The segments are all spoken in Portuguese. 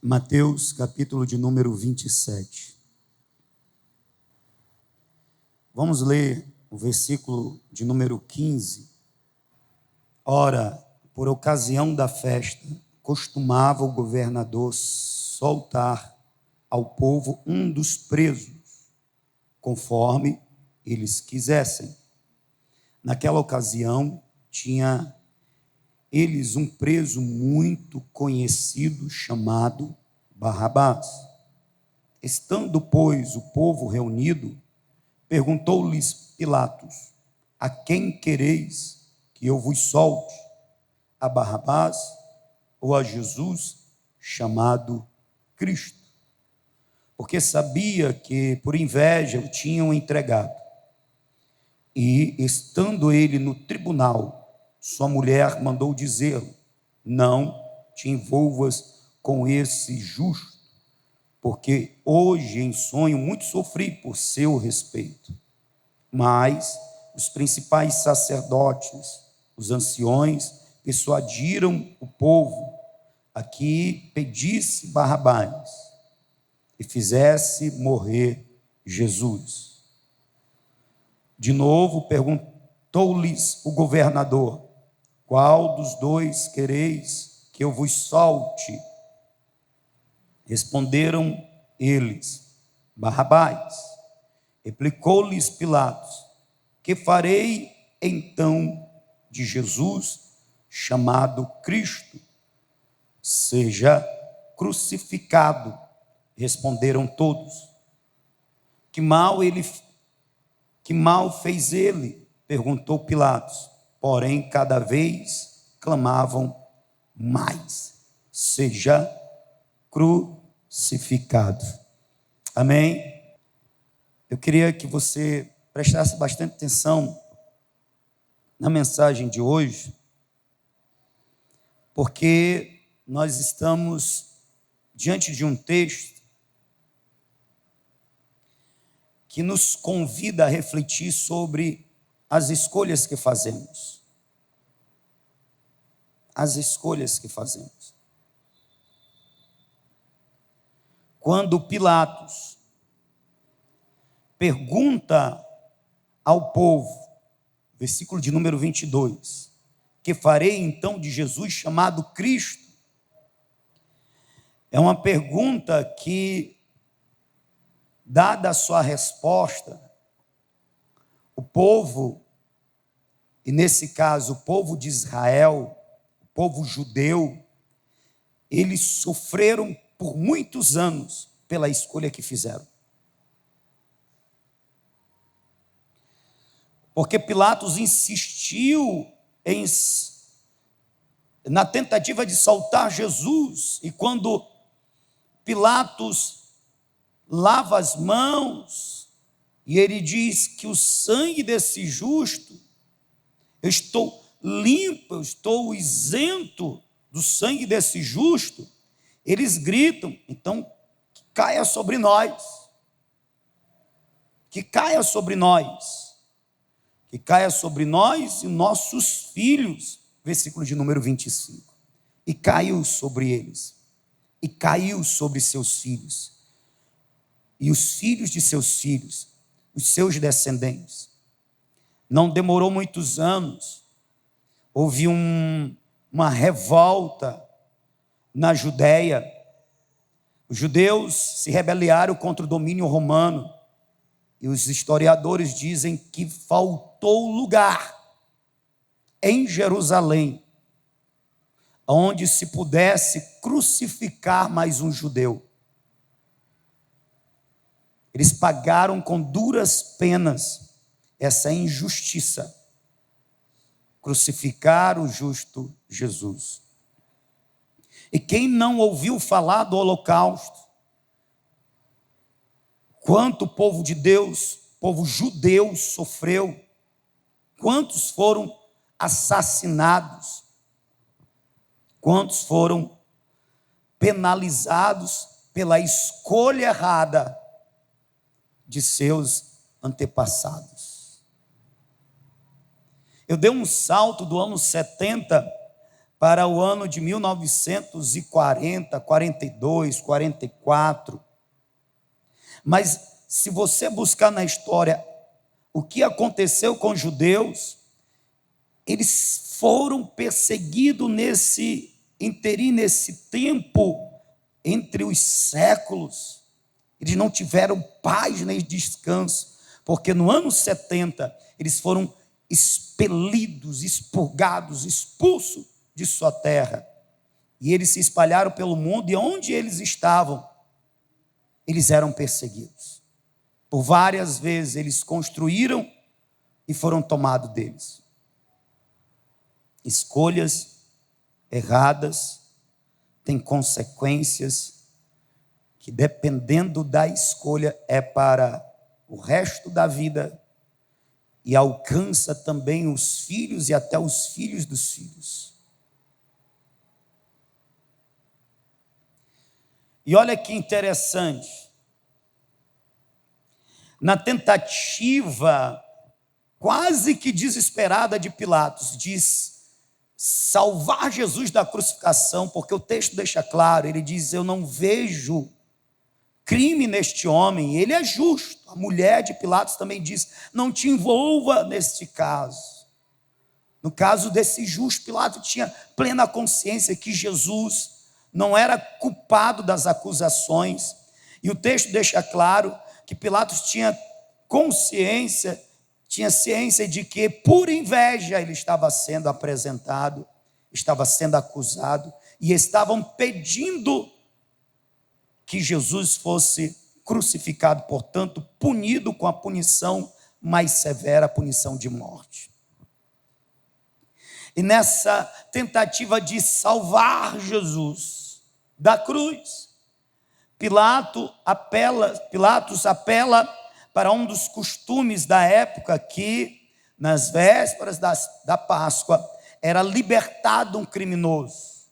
Mateus, capítulo de número 27. Vamos ler o versículo de número 15. Ora, por ocasião da festa, costumava o governador soltar ao povo um dos presos, conforme eles quisessem. Naquela ocasião, tinha eles um preso muito conhecido, chamado Barrabás. Estando, pois, o povo reunido, perguntou-lhes Pilatos: a quem quereis que eu vos solte? A Barrabás ou a Jesus, chamado Cristo? Porque sabia que por inveja o tinham entregado. E, estando ele no tribunal, sua mulher mandou dizer-lhe: não te envolvas com esse justo, porque hoje em sonho muito sofri por seu respeito. Mas os principais sacerdotes, os anciões, persuadiram o povo a que pedisse Barrabás e fizesse morrer Jesus. De novo perguntou-lhes o governador: qual dos dois quereis que eu vos solte? Responderam eles: Barrabás. Replicou-lhes Pilatos: que farei então de Jesus, chamado Cristo? Seja crucificado. Responderam todos. Que mal fez ele? Perguntou Pilatos. Porém, cada vez clamavam mais: seja crucificado. Amém? Eu queria que você prestasse bastante atenção na mensagem de hoje, porque nós estamos diante de um texto que nos convida a refletir sobre as escolhas que fazemos. As escolhas que fazemos. Quando Pilatos pergunta ao povo, versículo de número 22, que farei então de Jesus, chamado Cristo? É uma pergunta que, dada a sua resposta, o povo, e nesse caso o povo de Israel, o povo judeu, eles sofreram por muitos anos pela escolha que fizeram. Porque Pilatos insistiu na tentativa de soltar Jesus, e quando Pilatos lava as mãos, e ele diz que o sangue desse justo, eu estou limpo, eu estou isento do sangue desse justo, eles gritam: então que caia sobre nós, que caia sobre nós, que caia sobre nós e nossos filhos, versículo de número 25, e caiu sobre eles, e caiu sobre seus filhos, e os filhos de seus filhos, os seus descendentes. Não demorou muitos anos, houve uma revolta na Judéia. Os judeus se rebelaram contra o domínio romano, e os historiadores dizem que faltou lugar em Jerusalém onde se pudesse crucificar mais um judeu. Eles pagaram com duras penas essa injustiça, crucificar o justo Jesus. E quem não ouviu falar do holocausto, quanto o povo de Deus, povo judeu, sofreu, quantos foram assassinados, quantos foram penalizados pela escolha errada de seus antepassados. Eu dei um salto do ano 70 para o ano de 1940, 42, 44. Mas se você buscar na história o que aconteceu com os judeus, eles foram perseguidos nesse interim, nesse tempo, entre os séculos. Eles não tiveram paz nem descanso, porque no ano 70 eles foram expelidos, expurgados, expulsos de sua terra. E eles se espalharam pelo mundo, e onde eles estavam, eles eram perseguidos. Por várias vezes eles construíram e foram tomados deles. Escolhas erradas têm consequências que, dependendo da escolha, é para o resto da vida e alcança também os filhos e até os filhos dos filhos. E olha que interessante, na tentativa quase que desesperada de Pilatos de salvar Jesus da crucificação, porque o texto deixa claro, ele diz: eu não vejo crime neste homem, ele é justo. A mulher de Pilatos também diz: não te envolva neste caso. No caso desse justo, Pilatos tinha plena consciência que Jesus não era culpado das acusações, e o texto deixa claro que Pilatos tinha consciência, tinha ciência de que por inveja ele estava sendo apresentado, estava sendo acusado, e estavam pedindo que Jesus fosse crucificado, portanto, punido com a punição mais severa, a punição de morte. E nessa tentativa de salvar Jesus da cruz, Pilatos apela para um dos costumes da época, que nas vésperas da Páscoa era libertado um criminoso.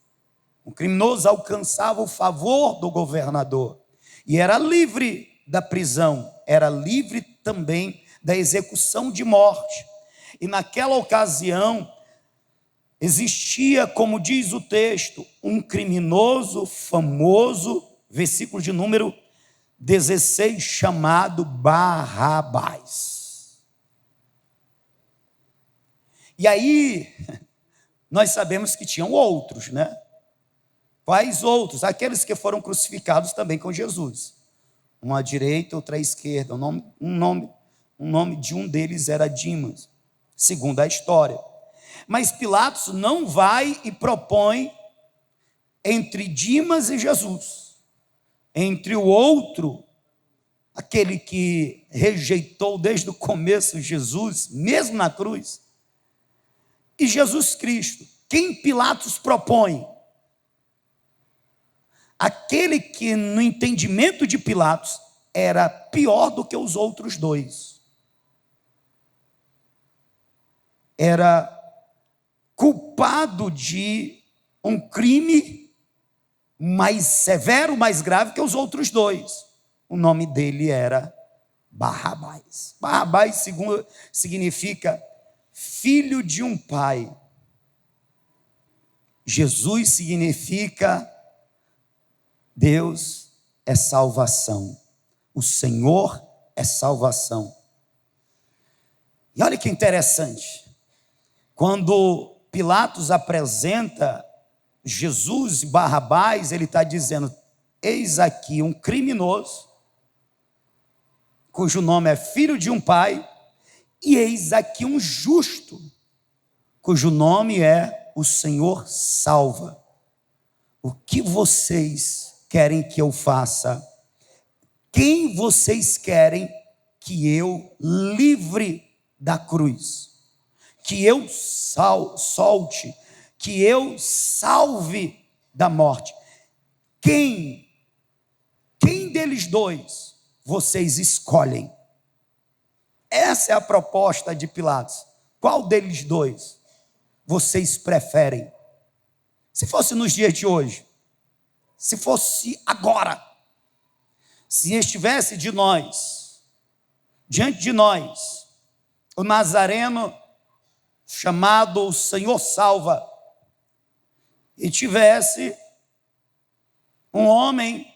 O criminoso alcançava o favor do governador e era livre da prisão, era livre também da execução de morte. E naquela ocasião existia, como diz o texto, um criminoso famoso, versículo de número 16, chamado Barrabás. E aí nós sabemos que tinham outros, né? Quais outros? Aqueles que foram crucificados também com Jesus. Um à direita, outro à esquerda. O nome de um deles era Dimas, segundo a história. Mas Pilatos não vai e propõe entre Dimas e Jesus, entre o outro, aquele que rejeitou desde o começo Jesus, mesmo na cruz, e Jesus Cristo. Quem Pilatos propõe? Aquele que, no entendimento de Pilatos, era pior do que os outros dois. Era culpado de um crime mais severo, mais grave que os outros dois. O nome dele era Barrabás. Barrabás significa filho de um pai. Jesus significa Deus é salvação. O Senhor é salvação. E olha que interessante. Quando Pilatos apresenta Jesus e Barrabás, ele está dizendo: eis aqui um criminoso, cujo nome é filho de um pai, e eis aqui um justo, cujo nome é o Senhor salva. O que vocês querem que eu faça? Quem vocês querem que eu livre da cruz? Que eu solte, que eu salve da morte? Quem deles dois vocês escolhem? Essa é a proposta de Pilatos. Qual deles dois vocês preferem? Se fosse nos dias de hoje, se fosse agora, se estivesse diante de nós, o Nazareno chamado O Senhor Salva, e tivesse um homem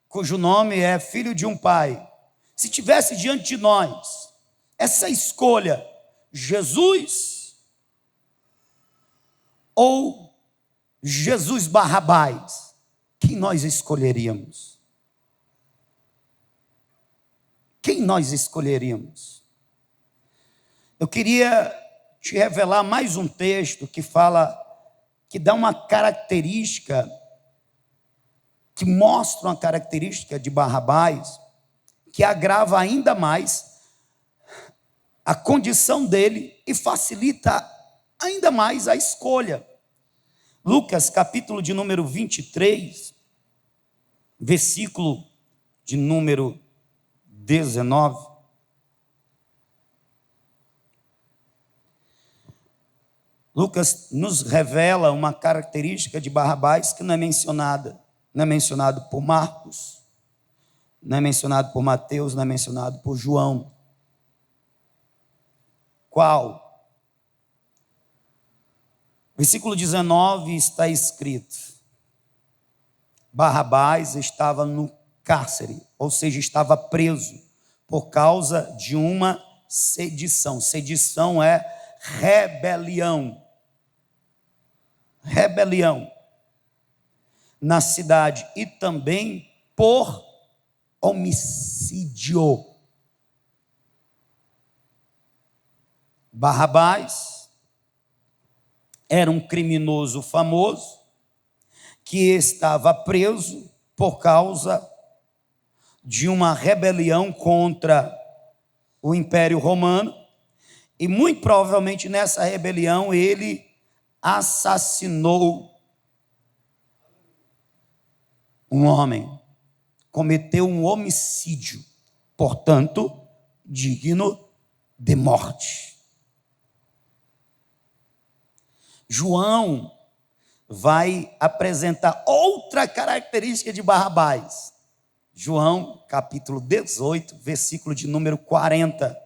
cujo nome é filho de um pai, se tivesse diante de nós essa escolha, Jesus ou Jesus Barrabás, quem nós escolheríamos? Quem nós escolheríamos? Eu queria te revelar mais um texto que fala, que dá uma característica, que mostra uma característica de Barrabás, que agrava ainda mais a condição dele e facilita ainda mais a escolha. Lucas, capítulo de número 23, versículo de número 19. Lucas nos revela uma característica de Barrabás que não é mencionada. Não é mencionado por Marcos, não é mencionado por Mateus, não é mencionado por João. Qual? Versículo 19 está escrito: Barrabás estava no cárcere, ou seja, estava preso por causa de uma sedição. Sedição é rebelião. Rebelião na cidade, e também por homicídio. Barrabás era um criminoso famoso que estava preso por causa de uma rebelião contra o Império Romano, e muito provavelmente nessa rebelião ele assassinou um homem, cometeu um homicídio, portanto, digno de morte. João vai apresentar outra característica de Barrabás. João, capítulo 18, versículo de número 40.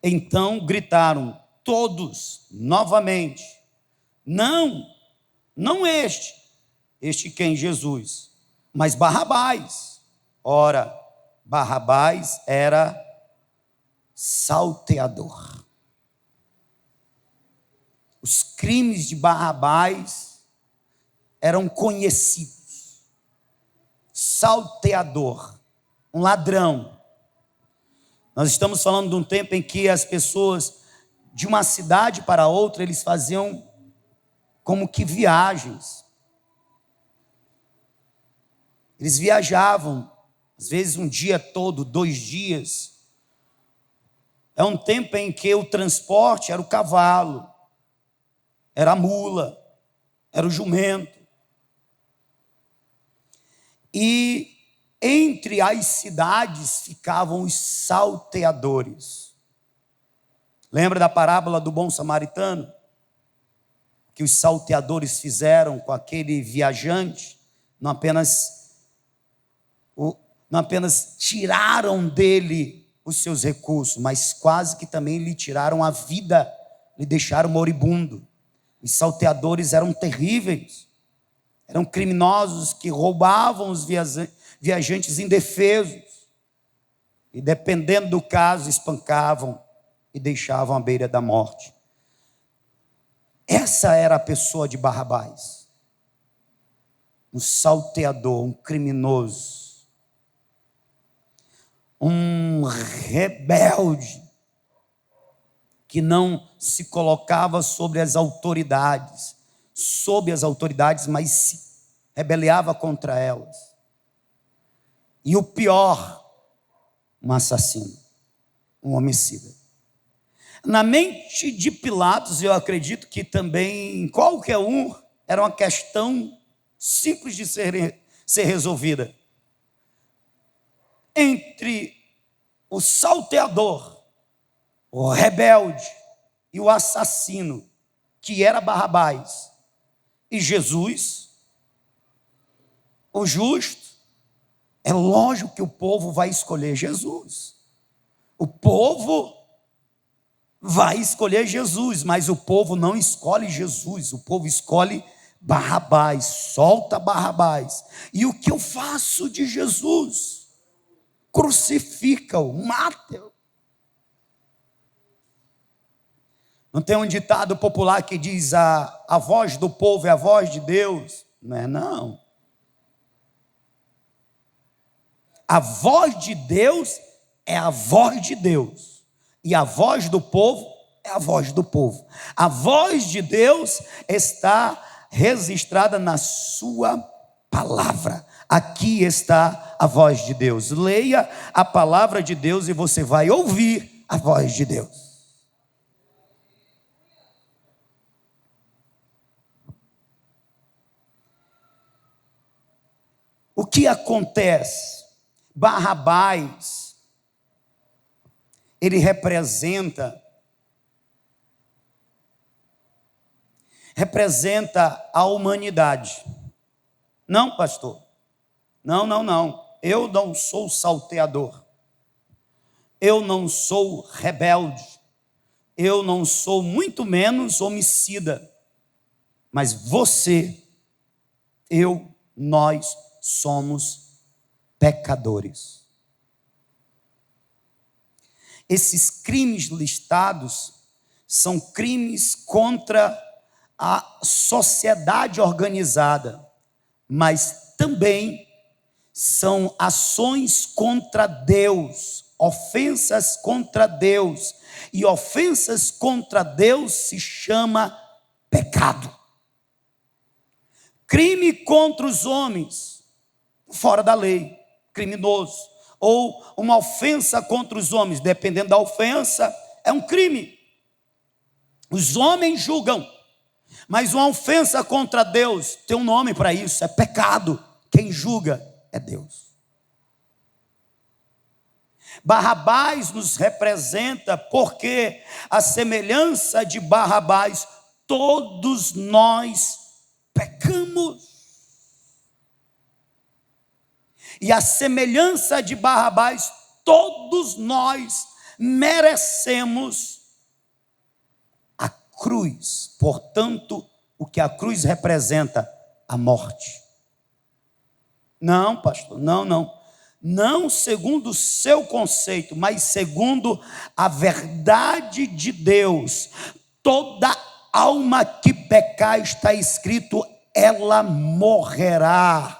Então gritaram todos novamente: não, não este quem? Jesus, mas Barrabás. Ora, Barrabás era salteador. Os crimes de Barrabás eram conhecidos. Salteador, um ladrão. Nós estamos falando de um tempo em que as pessoas, de uma cidade para outra, eles faziam como que viagens. Eles viajavam, às vezes um dia todo, 2 dias. É um tempo em que o transporte era o cavalo, era a mula, era o jumento. E entre as cidades ficavam os salteadores. Lembra da parábola do bom samaritano? Que os salteadores fizeram com aquele viajante, não apenas tiraram dele os seus recursos, mas quase que também lhe tiraram a vida, lhe deixaram moribundo. Os salteadores eram terríveis, eram criminosos que roubavam os viajantes indefesos, e dependendo do caso, espancavam e deixavam à beira da morte. Essa era a pessoa de Barrabás, um salteador, um criminoso, um rebelde, que não se colocava sobre as autoridades, mas se rebelava contra elas. E o pior, um assassino, um homicida. Na mente de Pilatos, eu acredito que também, em qualquer um, era uma questão simples de ser resolvida. Entre o salteador, o rebelde e o assassino, que era Barrabás, e Jesus, o justo. É lógico que o povo vai escolher Jesus. O povo vai escolher Jesus, mas o povo não escolhe Jesus, o povo escolhe Barrabás, solta Barrabás. E o que eu faço de Jesus? Crucifica-o, mata-o. Não tem um ditado popular que diz a voz do povo é a voz de Deus? Não é não. A voz de Deus é a voz de Deus. E a voz do povo é a voz do povo. A voz de Deus está registrada na sua palavra. Aqui está a voz de Deus. Leia a palavra de Deus e você vai ouvir a voz de Deus. O que acontece? Barrabás, ele representa a humanidade. Não, pastor. Não. Eu não sou salteador. Eu não sou rebelde. Eu não sou muito menos homicida. Mas você, nós somos pecadores. Esses crimes listados são crimes contra a sociedade organizada, mas também são ações contra Deus, ofensas contra Deus, e ofensas contra Deus se chama pecado. Crime contra os homens, fora da lei, criminoso, ou uma ofensa contra os homens, dependendo da ofensa, é um crime. Os homens julgam, mas uma ofensa contra Deus tem um nome para isso, é pecado. Quem julga é Deus. Barrabás nos representa porque a semelhança de Barrabás, todos nós pecamos. E a semelhança de Barrabás, todos nós merecemos a cruz. Portanto, o que a cruz representa? A morte. Não, pastor, não. Não segundo o seu conceito, mas segundo a verdade de Deus. Toda alma que pecar, está escrito, ela morrerá.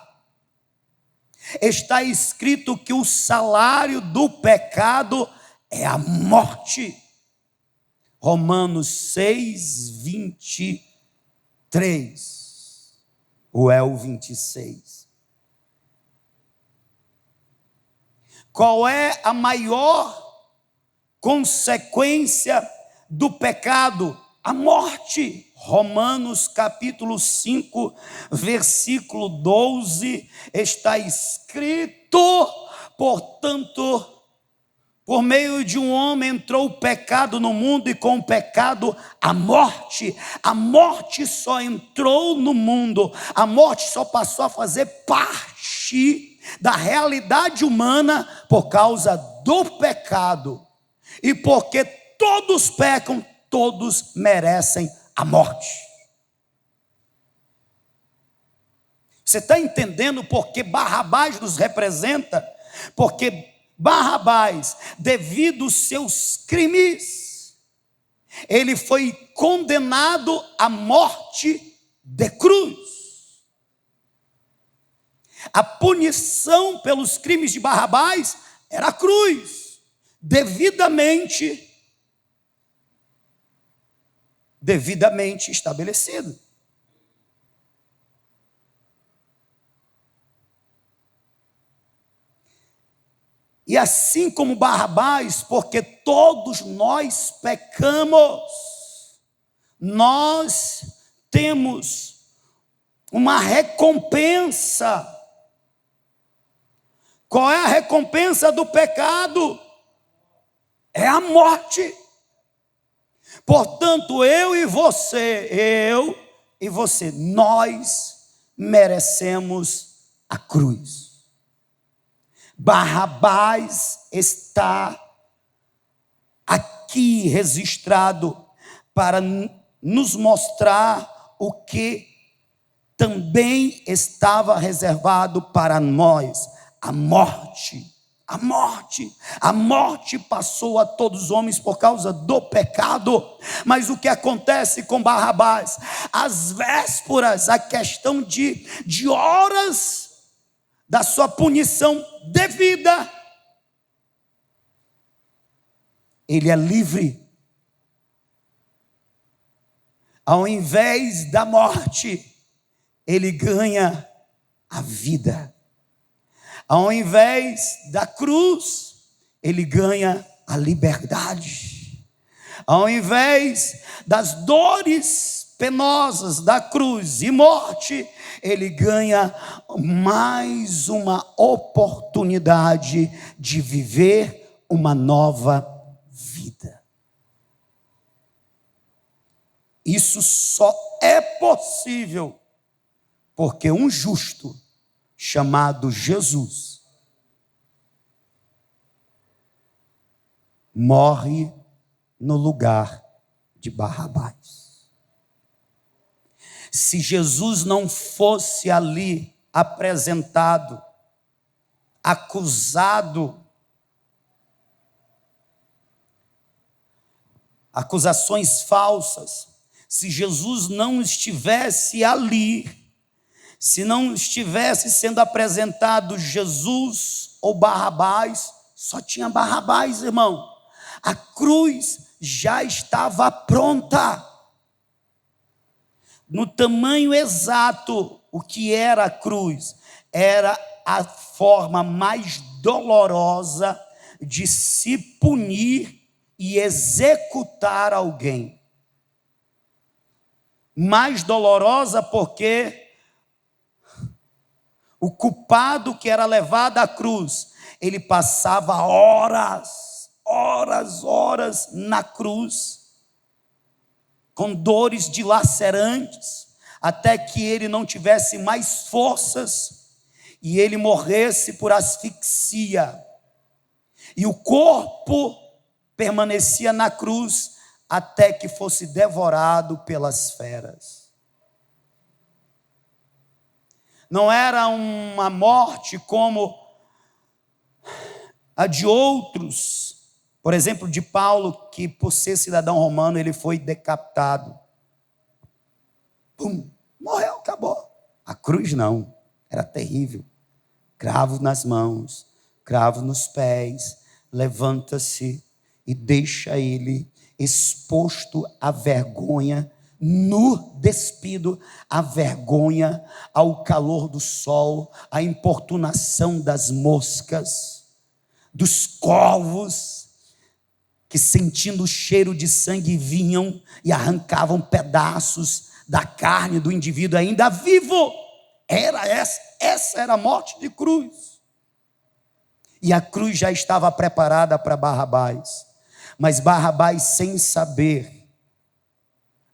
Está escrito que o salário do pecado é a morte. Romanos 6:23. Ou é o 26? Qual é a maior consequência do pecado? A morte. Romanos capítulo 5, versículo 12, está escrito: portanto, por meio de um homem entrou o pecado no mundo, e com o pecado a morte. A morte só entrou no mundo, a morte só passou a fazer parte da realidade humana por causa do pecado. E porque todos pecam, todos merecem a morte. Você está entendendo por que Barrabás nos representa? Porque Barrabás, devido aos seus crimes, ele foi condenado à morte de cruz. A punição pelos crimes de Barrabás era a cruz, devidamente estabelecido. E assim como Barrabás, porque todos nós pecamos, nós temos uma recompensa. Qual é a recompensa do pecado? É a morte. Portanto, eu e você, nós merecemos a cruz. Barrabás está aqui registrado para nos mostrar o que também estava reservado para nós: a morte. A morte. A morte passou a todos os homens por causa do pecado. Mas o que acontece com Barrabás? Às vésperas, a questão de horas da sua punição devida, ele é livre. Ao invés da morte, ele ganha a vida. Ao invés da cruz, ele ganha a liberdade. Ao invés das dores penosas da cruz e morte, ele ganha mais uma oportunidade de viver uma nova vida. Isso só é possível porque um justo chamado Jesus morre no lugar de Barrabás. Se Jesus não fosse ali apresentado, acusado, acusações falsas, se Jesus não estivesse ali, se não estivesse sendo apresentado Jesus ou Barrabás, só tinha Barrabás, irmão. A cruz já estava pronta. No tamanho exato, o que era a cruz? Era a forma mais dolorosa de se punir e executar alguém. Mais dolorosa porque o culpado que era levado à cruz, ele passava horas na cruz, com dores dilacerantes, até que ele não tivesse mais forças e ele morresse por asfixia. E o corpo permanecia na cruz até que fosse devorado pelas feras. Não era uma morte como a de outros, por exemplo, de Paulo, que por ser cidadão romano, ele foi decapitado. Pum, morreu, acabou. A cruz não, era terrível. Cravo nas mãos, cravo nos pés, levanta-se e deixa ele exposto à vergonha, nu, despido, à vergonha, ao calor do sol, à importunação das moscas, dos corvos, que sentindo o cheiro de sangue vinham e arrancavam pedaços da carne do indivíduo ainda vivo. Essa era a morte de cruz. E a cruz já estava preparada para Barrabás. Mas Barrabás, sem saber,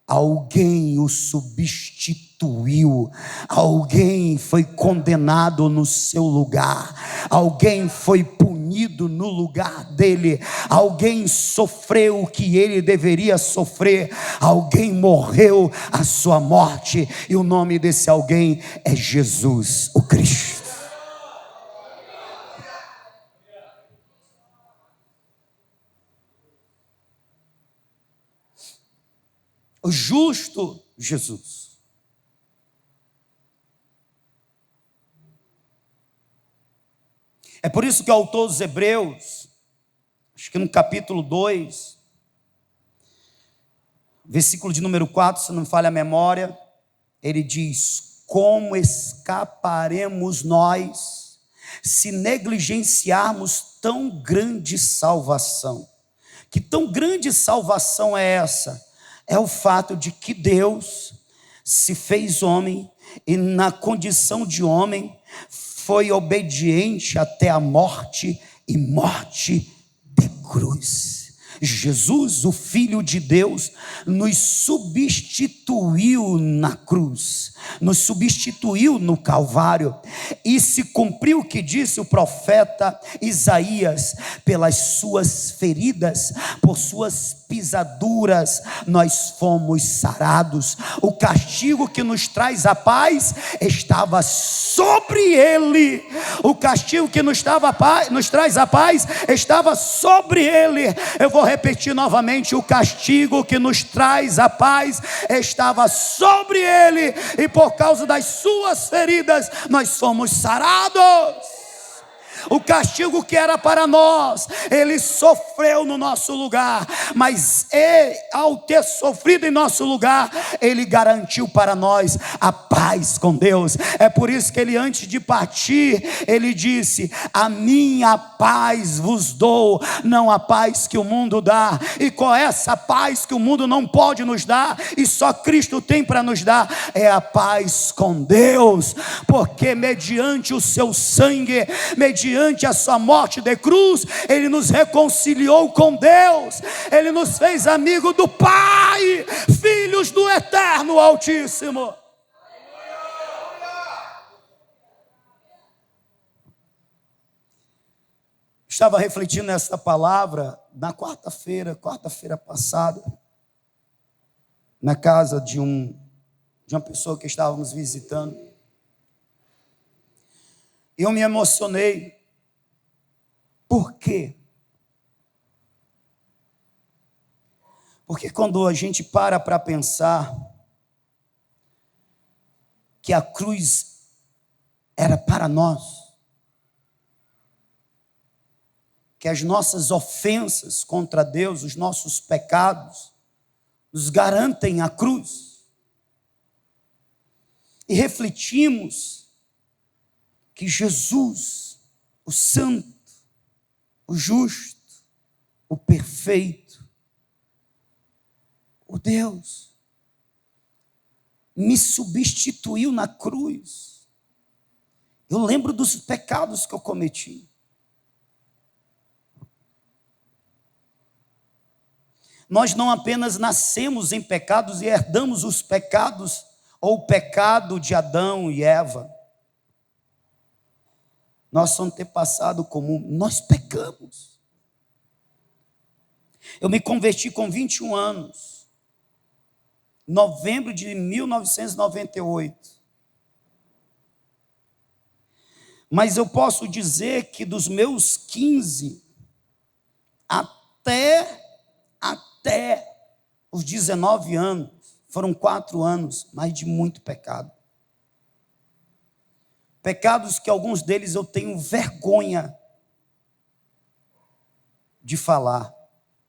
alguém o substituiu, alguém foi condenado no seu lugar, alguém foi punido no lugar dele, alguém sofreu o que ele deveria sofrer, alguém morreu a sua morte, e o nome desse alguém é Jesus, o Cristo. O justo Jesus. É por isso que o autor dos Hebreus, acho que no capítulo 2, versículo de número 4, se não me falha a memória, ele diz: como escaparemos nós se negligenciarmos tão grande salvação? Que tão grande salvação é essa? É o fato de que Deus se fez homem e na condição de homem foi obediente até a morte e morte de cruz. Jesus, o Filho de Deus, nos substituiu na cruz, nos substituiu no Calvário, e se cumpriu o que disse o profeta Isaías: pelas suas feridas, por suas pisaduras, nós fomos sarados. O castigo que nos traz a paz estava sobre ele. O castigo que nos traz a paz estava sobre ele. Eu vou repetir novamente: o castigo que nos traz a paz estava sobre ele, e por causa das suas feridas nós fomos sarados. O castigo que era para nós, ele sofreu no nosso lugar, mas ao ter sofrido em nosso lugar, ele garantiu para nós a paz com Deus. É por isso que ele, antes de partir, ele disse: a minha paz vos dou, não a paz que o mundo dá. E qual é essa paz que o mundo não pode nos dar e só Cristo tem para nos dar? É a paz com Deus, porque mediante o seu sangue, mediante a sua morte de cruz, ele nos reconciliou com Deus, ele nos fez amigo do Pai, filhos do Eterno Altíssimo. Estava refletindo nessa palavra na quarta-feira passada, na casa de uma pessoa que estávamos visitando. Eu me emocionei. Por quê? Porque quando a gente para pensar que a cruz era para nós, que as nossas ofensas contra Deus, os nossos pecados, nos garantem a cruz, e refletimos que Jesus, o santo, o justo, o perfeito, o Deus, me substituiu na cruz. Eu lembro dos pecados que eu cometi. Nós não apenas nascemos em pecados e herdamos os pecados, ou o pecado de Adão e Eva. Nosso antepassado comum, nós pecamos. Eu me converti com 21 anos, novembro de 1998. Mas eu posso dizer que dos meus 15 até os 19 anos, foram 4 anos, mas de muito pecado. Pecados que alguns deles eu tenho vergonha de falar,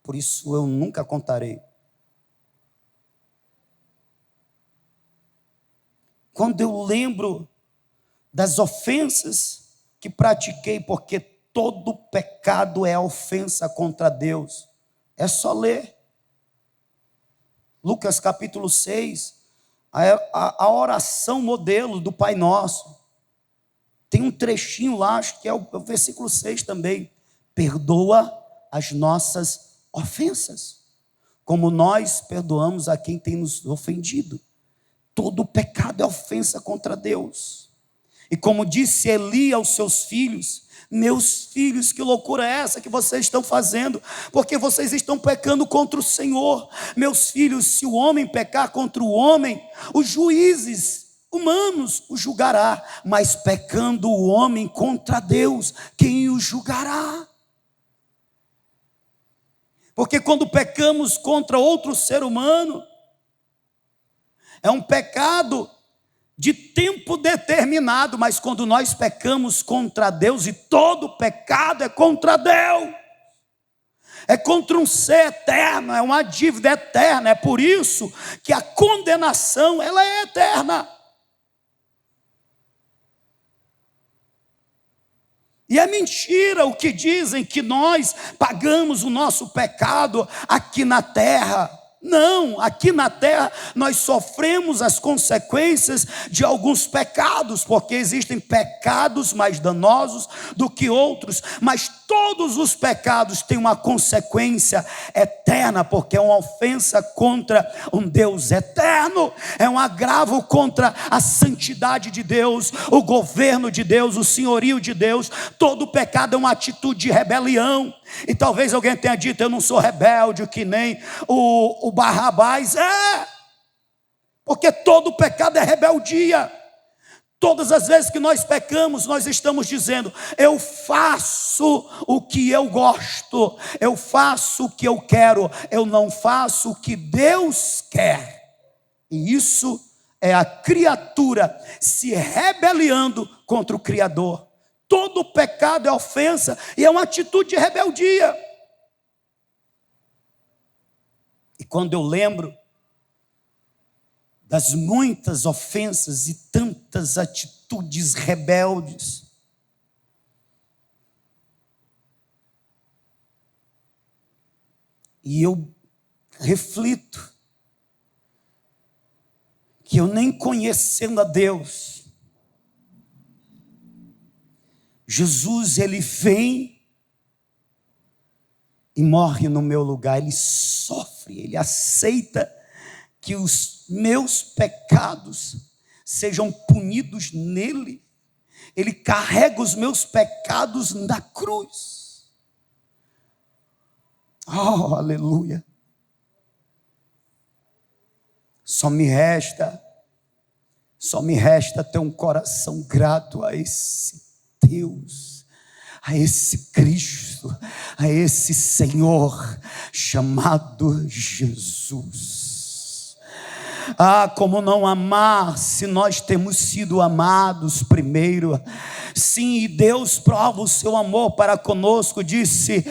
por isso eu nunca contarei. Quando eu lembro das ofensas que pratiquei, porque todo pecado é ofensa contra Deus, é só ler Lucas capítulo 6, a oração modelo do Pai Nosso. Tem um trechinho lá, acho que é o versículo 6 também. Perdoa as nossas ofensas, como nós perdoamos a quem tem nos ofendido. Todo pecado é ofensa contra Deus. E como disse Eli aos seus filhos: meus filhos, que loucura é essa que vocês estão fazendo? Porque vocês estão pecando contra o Senhor. Meus filhos, se o homem pecar contra o homem, os juízes humanos o julgará, mas pecando o homem contra Deus, quem o julgará? Porque quando pecamos contra outro ser humano, é um pecado de tempo determinado, mas quando nós pecamos contra Deus, e todo pecado é contra Deus, é contra um ser eterno, é uma dívida eterna. É por isso que a condenação, ela é eterna. E é mentira o que dizem, que nós pagamos o nosso pecado aqui na terra. Não, aqui na terra nós sofremos as consequências de alguns pecados, porque existem pecados mais danosos do que outros, mas todos os pecados têm uma consequência eterna, porque é uma ofensa contra um Deus eterno, é um agravo contra a santidade de Deus, o governo de Deus, o senhorio de Deus. Todo pecado é uma atitude de rebelião. E talvez alguém tenha dito: eu não sou rebelde que nem o Barrabás. Porque todo pecado é rebeldia. Todas as vezes que nós pecamos, nós estamos dizendo: eu faço o que eu gosto, eu faço o que eu quero, eu não faço o que Deus quer. E isso é a criatura se rebelando contra o Criador. Todo pecado é ofensa e é uma atitude de rebeldia. E quando eu lembro das muitas ofensas e tantas atitudes rebeldes, e eu reflito que eu, nem conhecendo a Deus, Jesus, ele vem e morre no meu lugar. Ele sofre, ele aceita que os meus pecados sejam punidos nele. Ele carrega os meus pecados na cruz. Oh, aleluia. Só me resta ter um coração grato a esse Deus, a esse Cristo, a esse Senhor chamado Jesus. Como não amar se nós temos sido amados primeiro? Sim, e Deus prova o seu amor para conosco, disse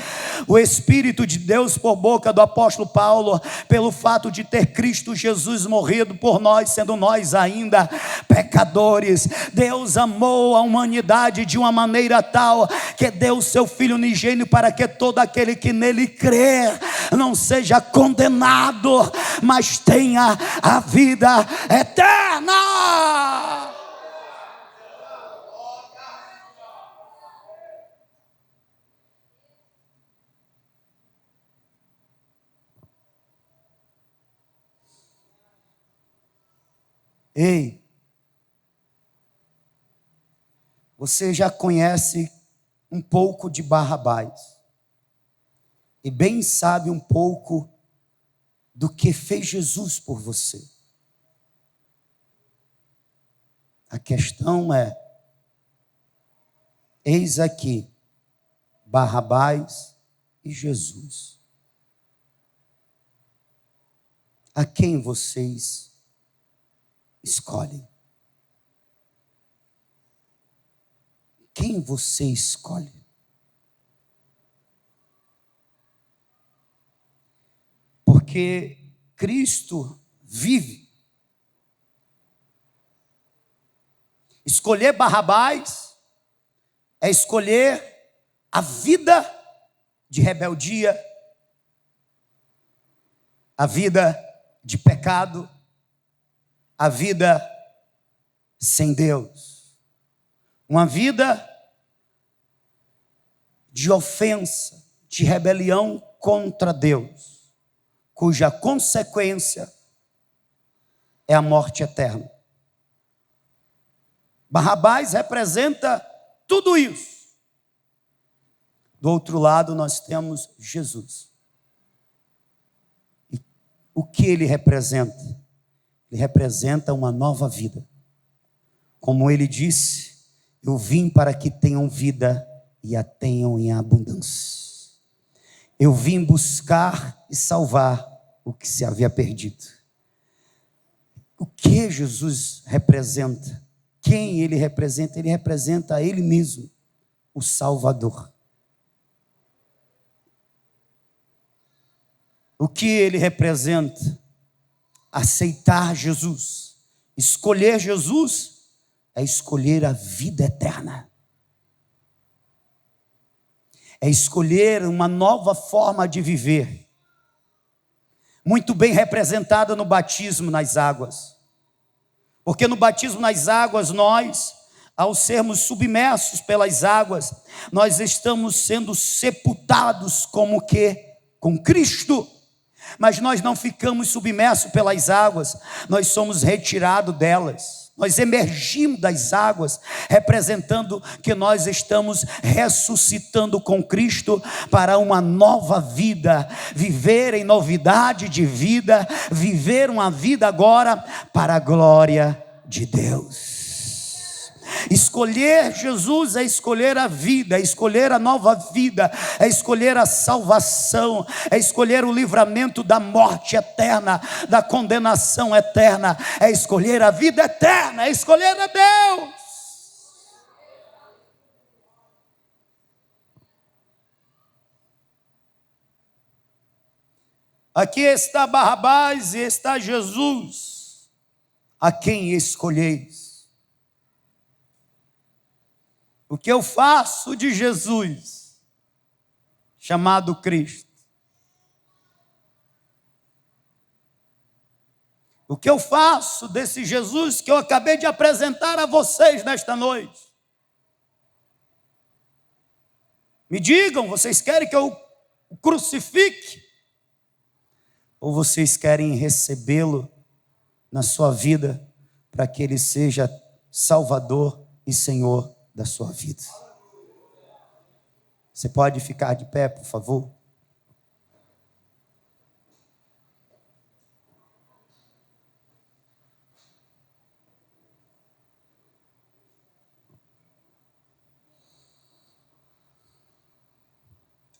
o Espírito de Deus por boca do apóstolo Paulo, pelo fato de ter Cristo Jesus morrido por nós, sendo nós ainda pecadores. Deus amou a humanidade de uma maneira tal que deu o seu Filho unigênito para que todo aquele que nele crer não seja condenado, mas tenha a vida eterna. Ei, você já conhece um pouco de Barrabás e bem sabe um pouco do que fez Jesus por você. A questão é: eis aqui Barrabás e Jesus. A quem vocês escolhem? Quem você escolhe? Porque Cristo vive. Escolher Barrabás é escolher a vida de rebeldia, a vida de pecado, a vida sem Deus, uma vida de ofensa, de rebelião contra Deus, cuja consequência é a morte eterna. Barrabás representa tudo isso. Do outro lado nós temos Jesus. E o que ele representa? Ele representa uma nova vida. Como ele disse: eu vim para que tenham vida e a tenham em abundância. Eu vim buscar e salvar o que se havia perdido. O que Jesus representa? Quem ele representa? Ele representa a ele mesmo, o Salvador. O que ele representa? Aceitar Jesus. Escolher Jesus é escolher a vida eterna. É escolher uma nova forma de viver. muito bem representada no batismo nas águas. Porque no batismo nas águas, nós, ao sermos submersos pelas águas, nós estamos sendo sepultados como que? Com Cristo. Mas nós não ficamos submersos pelas águas, nós somos retirados delas. Nós emergimos das águas, representando que nós estamos ressuscitando com Cristo para uma nova vida, viver em novidade de vida, viver uma vida agora para a glória de Deus. Escolher Jesus é escolher a vida, é escolher a nova vida, é escolher a salvação, é escolher o livramento da morte eterna, da condenação eterna, é escolher a vida eterna, é escolher a Deus. Aqui está Barrabás e está Jesus, a quem escolheis. O que eu faço de Jesus, chamado Cristo? O que eu faço desse Jesus que eu acabei de apresentar a vocês nesta noite? Me digam, vocês querem que eu o crucifique? Ou vocês querem recebê-lo na sua vida para que ele seja Salvador e Senhor da sua vida? Você pode ficar de pé, por favor?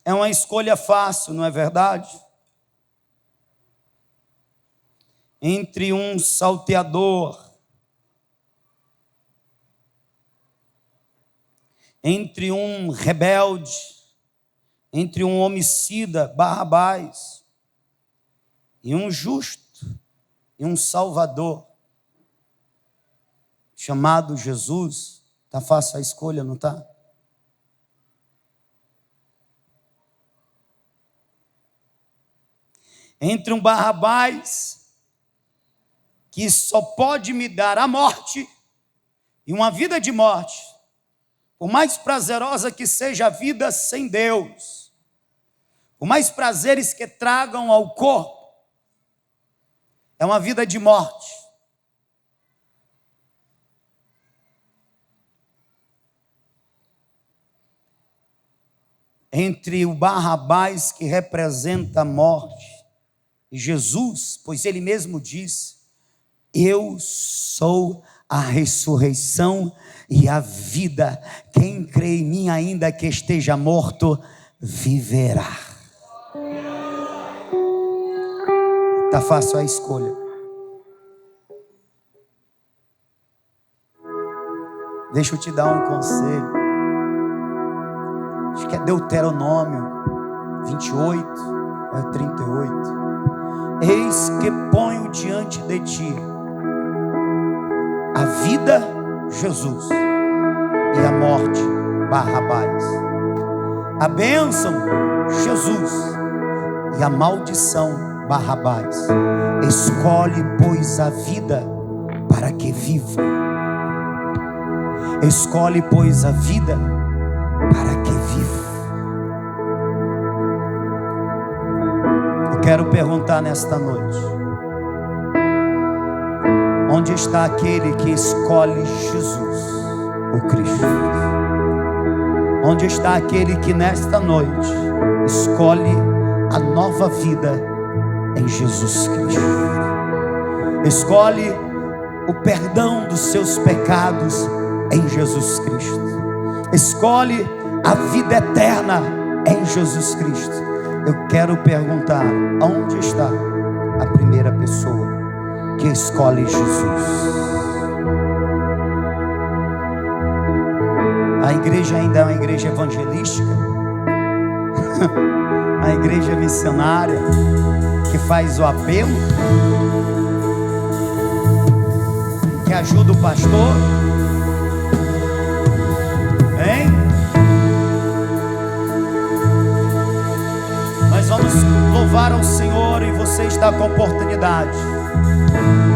É uma escolha fácil, não é verdade? Entre um salteador, entre um rebelde, entre um homicida, Barrabás, e um justo, e um salvador, chamado Jesus. Está fácil a escolha, não está? Entre um Barrabás, que só pode me dar a morte, e uma vida de morte, por mais prazerosa que seja a vida sem Deus, por mais prazeres que tragam ao corpo, é uma vida de morte. Entre o Barrabás, que representa a morte, e Jesus, pois ele mesmo diz: eu sou a ressurreição e a vida. Quem crê em mim, ainda que esteja morto, viverá. Está fácil a escolha. Deixa eu te dar um conselho. Acho que é Deuteronômio 28, 38. Eis que ponho diante de ti a vida, Jesus, e a morte, Barrabás. A bênção, Jesus, e a maldição, Barrabás. Escolhe, pois, a vida para que viva. Escolhe, pois, a vida para que viva. Eu quero perguntar nesta noite: onde está aquele que escolhe Jesus, o Cristo? Onde está aquele que nesta noite escolhe a nova vida em Jesus Cristo? Escolhe o perdão dos seus pecados em Jesus Cristo. Escolhe a vida eterna em Jesus Cristo. Eu quero perguntar: onde está a primeira pessoa que escolhe Jesus? A igreja ainda é uma igreja evangelística, a igreja missionária que faz o apelo, que ajuda o pastor, hein? Nós vamos louvar louvar ao Senhor, e você está com a oportunidade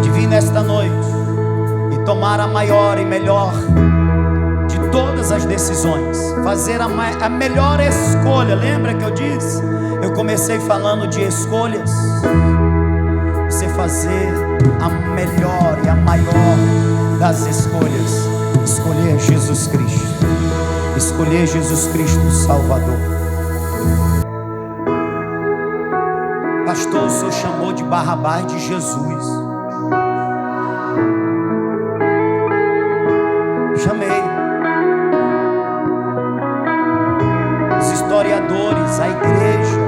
de vir nesta noite e tomar a maior e melhor de todas as decisões, fazer a melhor escolha. Lembra que eu disse? Eu comecei falando de escolhas. Você fazer a melhor e a maior das escolhas, escolher Jesus Cristo, escolher Jesus Cristo Salvador. Pastor, o senhor chamou de Barrabás de Jesus. Chamei. Os historiadores, a igreja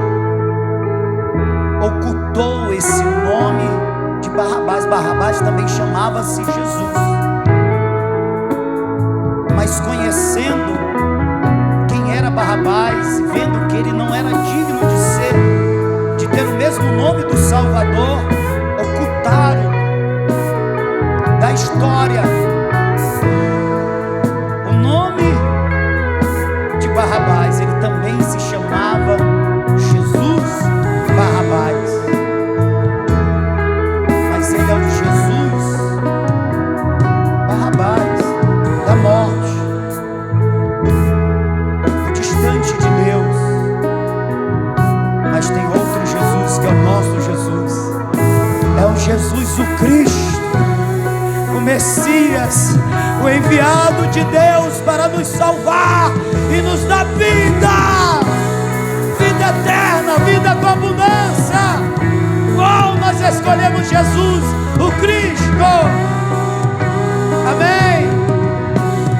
ocultou esse nome de Barrabás. Barrabás também chamava-se Jesus. Mas conhecendo quem era Barrabás, e vendo que ele não era digno de ter o mesmo nome do Salvador, ocultaram da história o nome de Barrabás. Ele também se chamava Jesus Barrabás, mas ele é o Jesus Barrabás da morte, o distante de Deus. Mas tem outro Jesus, que é o nosso Jesus, é o Jesus o Cristo, o Messias, o enviado de Deus para nos salvar e nos dar vida eterna, vida com abundância. Oh, nós escolhemos Jesus o Cristo. Amém.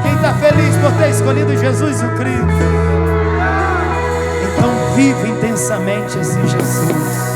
Quem está feliz por ter escolhido Jesus o Cristo? Então viva intensamente esse Jesus.